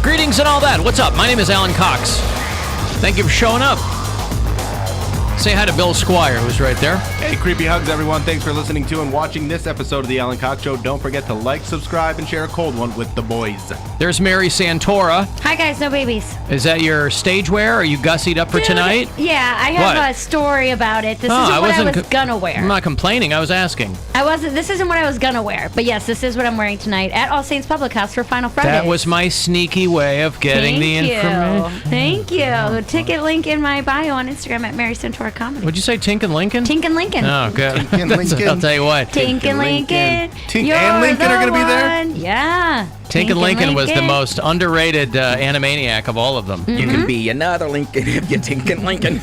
Greetings and all that. What's up? My name is Alan Cox. Thank you for showing up. Say hi to Bill Squire, who's right there. Hey, creepy hugs, everyone. Thanks for listening to and watching this episode of the Alan Cox Show. Don't forget to like, subscribe, and share a cold one with the boys. There's Mary Santora. Hi, guys. No babies. Is that your stage wear? Are you gussied up for tonight? Yeah, I have a story about it. This isn't what I was gonna wear. I'm not complaining. I was asking. This isn't what I was gonna wear. But yes, this is what I'm wearing tonight at All Saints Public House for Final Friday. That was my sneaky way of getting the information. Thank you. Ticket link in my bio on Instagram at Mary Santora Comedy. Would you say Tink and Lincoln? Tink and Lincoln. Oh, good. Tink and Lincoln. I'll tell you what. Tink and Lincoln. Tink and Lincoln are going to be there? Yeah. Tink and Lincoln was the most underrated animaniac of all of them. You can be another Lincoln if you Tink and Lincoln.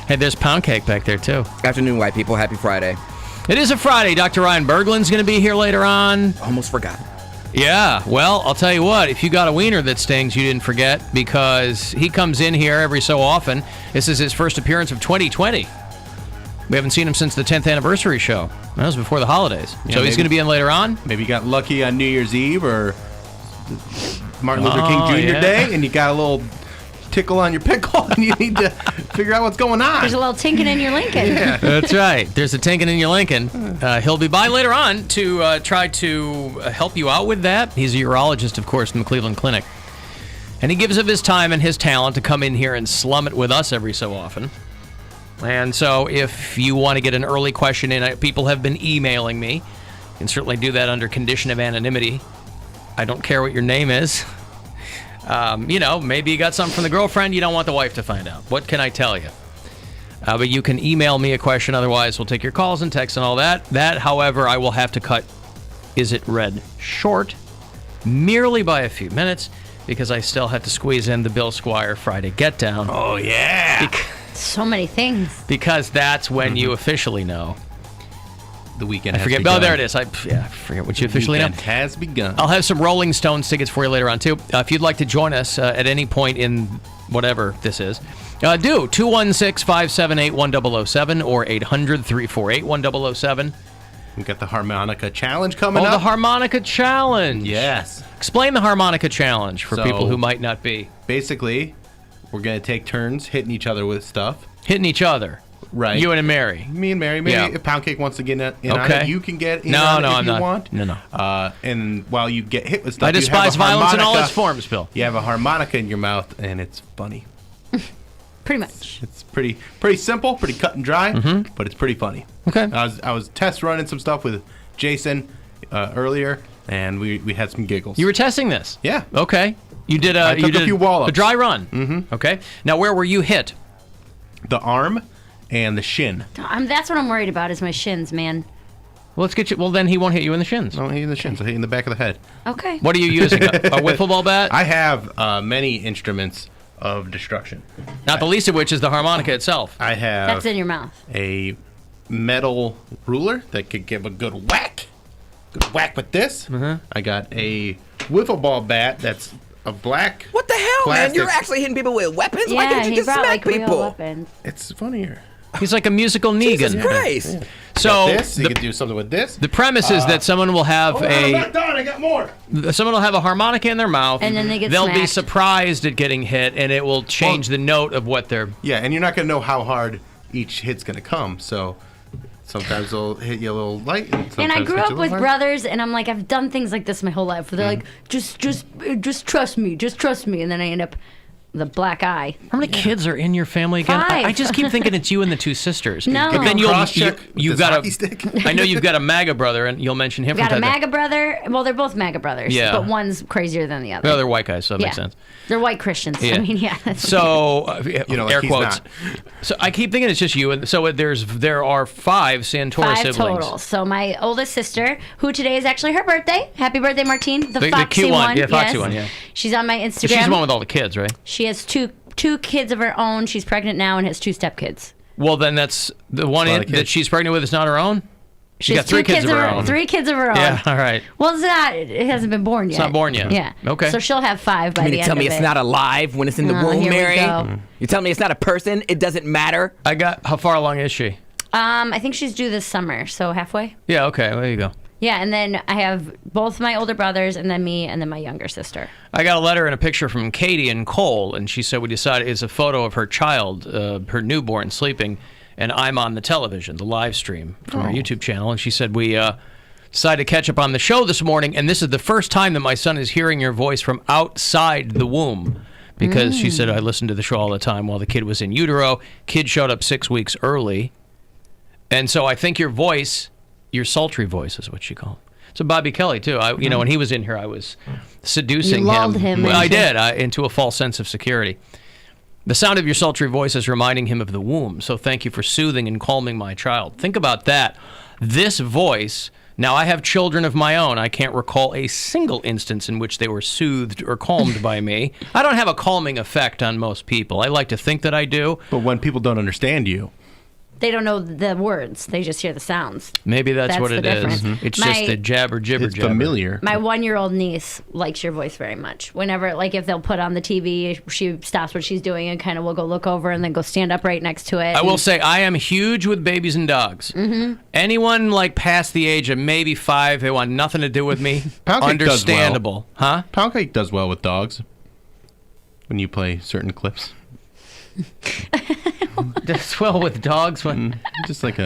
Hey, there's Poundcake back there, too. Afternoon, white people. Happy Friday. It is a Friday. Dr. Ryan Berglund's going to be here later on. Almost forgot. Yeah, well, I'll tell you what, if you got a wiener that stings, you didn't forget, because he comes in here every so often. This is his first appearance of 2020. We haven't seen him since the 10th anniversary show. That was before the holidays. Yeah, so he's going to be in later on? Maybe you got lucky on New Year's Eve or Martin Luther King Jr. Day, and you got a little tickle on your pickle, and you need to figure out what's going on. There's a little tinking in your Lincoln. Yeah. That's right. There's a tinking in your Lincoln. He'll be by later on to try to help you out with that. He's a urologist, of course, from the Cleveland Clinic. And he gives of his time and his talent to come in here and slum it with us every so often. And so if you want to get an early question in, people have been emailing me. You can certainly do that under condition of anonymity. I don't care what your name is. Maybe you got something from the girlfriend. You don't want the wife to find out. What can I tell you? But you can email me a question. Otherwise, we'll take your calls and texts and all that. That, however, I will have to cut Is It Red short, merely by a few minutes, because I still have to squeeze in the Bill Squire Friday Get Down. Oh, yeah. So many things. Because that's when you officially know. The weekend has begun. begun. Oh, there it is. I forget what you officially know. The weekend has begun. I'll have some Rolling Stones tickets for you later on, too. If you'd like to join us at any point in whatever this is, do 216-578-1007 or 800-348-1007. We've got the Harmonica Challenge coming up. Oh, the Harmonica Challenge. Yes. Explain the Harmonica Challenge for people who might not be. Basically, we're going to take turns hitting each other with stuff. Hitting each other. Right. You and Mary. Me and Mary. Maybe if Poundcake wants to get in on it, you can get in on it if you want. No. And while you get hit with stuff, I despise violence in all its forms, Bill. You have a harmonica in your mouth, and it's funny. Pretty much. It's pretty simple, pretty cut and dry, but it's pretty funny. Okay. I was test running some stuff with Jason earlier, and we had some giggles. You were testing this? Yeah. Okay. You did I took a few wall-ups. A dry run. Mm-hmm. Okay. Now, where were you hit? The arm and the shin. That's what I'm worried about is my shins, man. Well, let's get you. Well, then he won't hit you in the shins. I don't hit you in the shins. I hit you in the back of the head. Okay. What are you using? a wiffle ball bat? I have many instruments of destruction. Not the least of which is the harmonica itself. I have. That's in your mouth. A metal ruler that could give a good whack. Good whack with this. I got a wiffle ball bat that's a black. What the hell, plastic. man? You're actually hitting people with weapons? Yeah, Why can't you he just brought smack real people? weapons. It's funnier. He's like a musical Negan. Jesus Christ. Yeah. So this, you can do something with this. The premise is that someone will have I'm not done. I got more. Someone will have a harmonica in their mouth, and then they'll be smacked. surprised at getting hit, and it will change the note of what they're. Yeah, and you're not gonna know how hard each hit's gonna come. So sometimes they'll hit you a little light. And I grew up with brothers, and I'm like, I've done things like this my whole life. Where they're like, just trust me, and then I end up with a black eye. How many kids are in your family again? 5. I just keep thinking it's you and the two sisters. No. But then you've got hockey stick. I know you've got a MAGA brother, and you'll mention him. Got from a time to MAGA brother. Well, they're both MAGA brothers. Yeah. But one's crazier than the other. Well, they're white guys, so that makes sense. They're white Christians. Yeah. I mean, yeah. That's So, like air he's quotes. not. So I keep thinking it's just you, and so there are 5 Santora 5 siblings. total. So my oldest sister, who today is actually her birthday. Happy birthday, Martine. The foxy cute one. one. Yeah, foxy yes. one, yeah. She's on my Instagram. She's the one with all the kids, right? She has two kids of her own. She's pregnant now and has 2 stepkids. Well, then that's the one that she's pregnant with is not her own? She's got 3 kids of her own. 3 kids of her own. Yeah, all right. Well, it's not. It hasn't been born yet. It's not born yet. Yeah. Okay. So she'll have 5 by the end of it. You mean to tell me it's not alive when it's in the womb, here we Mary? go. You tell me it's not a person? It doesn't matter? How far along is she? I think she's due this summer, so halfway. Yeah, okay, there you go. Yeah, and then I have both my older brothers, and then me, and then my younger sister. I got a letter and a picture from Katie in Cole, and she said we decided it's a photo of her child, her newborn, sleeping, and I'm on the television, the live stream from our YouTube channel, and she said we decided to catch up on the show this morning, and this is the first time that my son is hearing your voice from outside the womb, because she said I listened to the show all the time while the kid was in utero. Kid showed up 6 weeks early, and so I think your voice... Your sultry voice is what she called it. So Bobby Kelly, too. When he was in here, I was seducing him. You lulled him I did, into a false sense of security. The sound of your sultry voice is reminding him of the womb, so thank you for soothing and calming my child. Think about that. This voice... Now, I have children of my own. I can't recall a single instance in which they were soothed or calmed by me. I don't have a calming effect on most people. I like to think that I do. But when people don't understand you... They don't know the words. They just hear the sounds. Maybe that's what the it is. difference. It's just a jabber, jibber, It's jabber. familiar. My 1-year-old niece likes your voice very much. Whenever, like, if they'll put on the TV, she stops what she's doing and kind of will go look over and then go stand up right next to it. I will say I am huge with babies and dogs. Anyone like past the age of maybe 5, they want nothing to do with me. Poundcake does Understandable, huh? Poundcake does well with dogs when you play certain clips. Does well with dogs when. Just like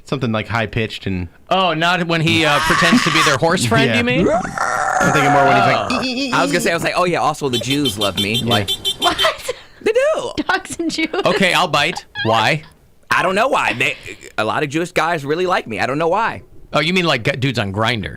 something like high pitched and. Oh, not when he pretends to be their horse friend. Yeah. You mean? I'm thinking more when he's like. I was gonna say, I was like, oh yeah. Also, the Jews love me. Like What? they do. Dogs and Jews. Okay, I'll bite. Why? I don't know why. A lot of Jewish guys really like me. I don't know why. Oh, you mean like dudes on Grindr?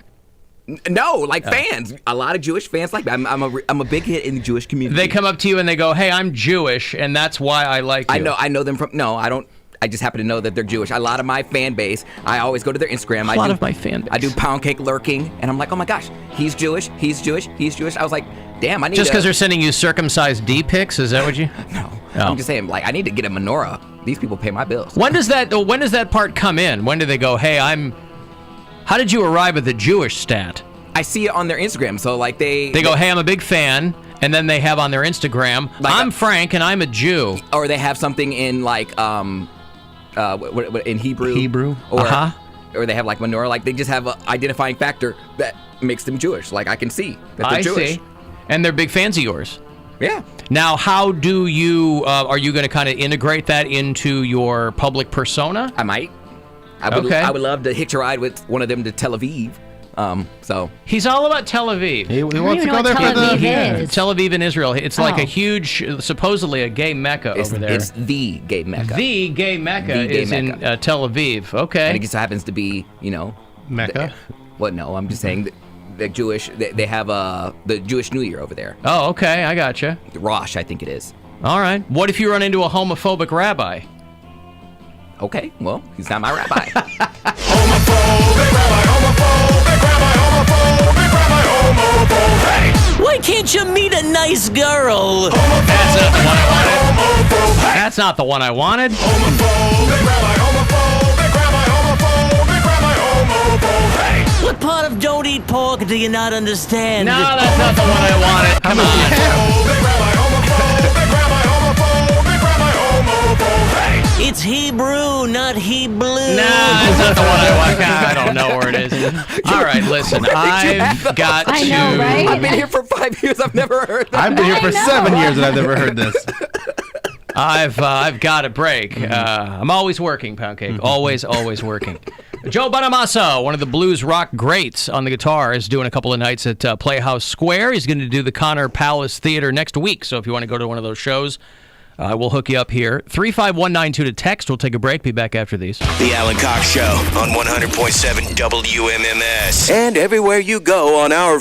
No, like fans. A lot of Jewish fans like me. I'm a big hit in the Jewish community. They come up to you and they go, "Hey, I'm Jewish, and that's why I like you." I know them from. No, I don't. I just happen to know that they're Jewish. A lot of my fan base. I always go to their Instagram. A lot of my fan base. I do Poundcake lurking, and I'm like, oh my gosh, he's Jewish. He's Jewish. He's Jewish. I was like, damn, I need Just because to... they're sending you circumcised D pics, is that what you? No, Oh. I'm just saying, like, I need to get a menorah. These people pay my bills. When does that part come in? When do they go, "Hey, how did you arrive at the Jewish stat?" I see it on their Instagram. So like they go, "Hey, I'm a big fan," and then they have on their Instagram, Like "I'm Frank and I'm a Jew." or they have something in like what in Hebrew. Or or they have like menorah. Like they just have an identifying factor that makes them Jewish. Like I can see that they're I Jewish. see. And they're big fans of yours. Yeah. Now, how do you, are you going to kind of integrate that into your public persona? I might. I would. Okay. I would love to hitch a ride with one of them to Tel Aviv. So He's all about Tel Aviv. He wants to even know go what there Tel for the. Aviv is. Tel Aviv in Israel. It's like Oh. a huge, supposedly a gay mecca over there. it's the gay mecca. The gay mecca The gay is in mecca. Tel Aviv. Okay. And it just happens to be, Mecca. Well, no, I'm just saying that the Jewish. They have the Jewish New Year over there. Oh, okay. I gotcha. Rosh, I think it is. All right. What if you run into a homophobic rabbi? Okay, well, he's not my rabbi. Why can't you meet a nice girl? That's not the one I wanted. That's not the one I wanted. What part of don't eat pork do you not understand? No, that's not the one I wanted. Come on. It's Hebrew, not Hebrew. No, that's not the one I want. I don't know where it is. All right, listen. I've got I to. know, right? I've been here for 5 years. I've never heard that. I've been here I for know. 7 years and I've never heard this. I've got a break. I'm always working, Poundcake. Always working. Joe Bonamassa, one of the blues rock greats on the guitar, is doing a couple of nights at Playhouse Square. He's going to do the Connor Palace Theater next week. So if you want to go to one of those shows, we'll hook you up here. 35192 to text. We'll take a break. Be back after these. The Alan Cox Show on 100.7 WMMS. And everywhere you go on our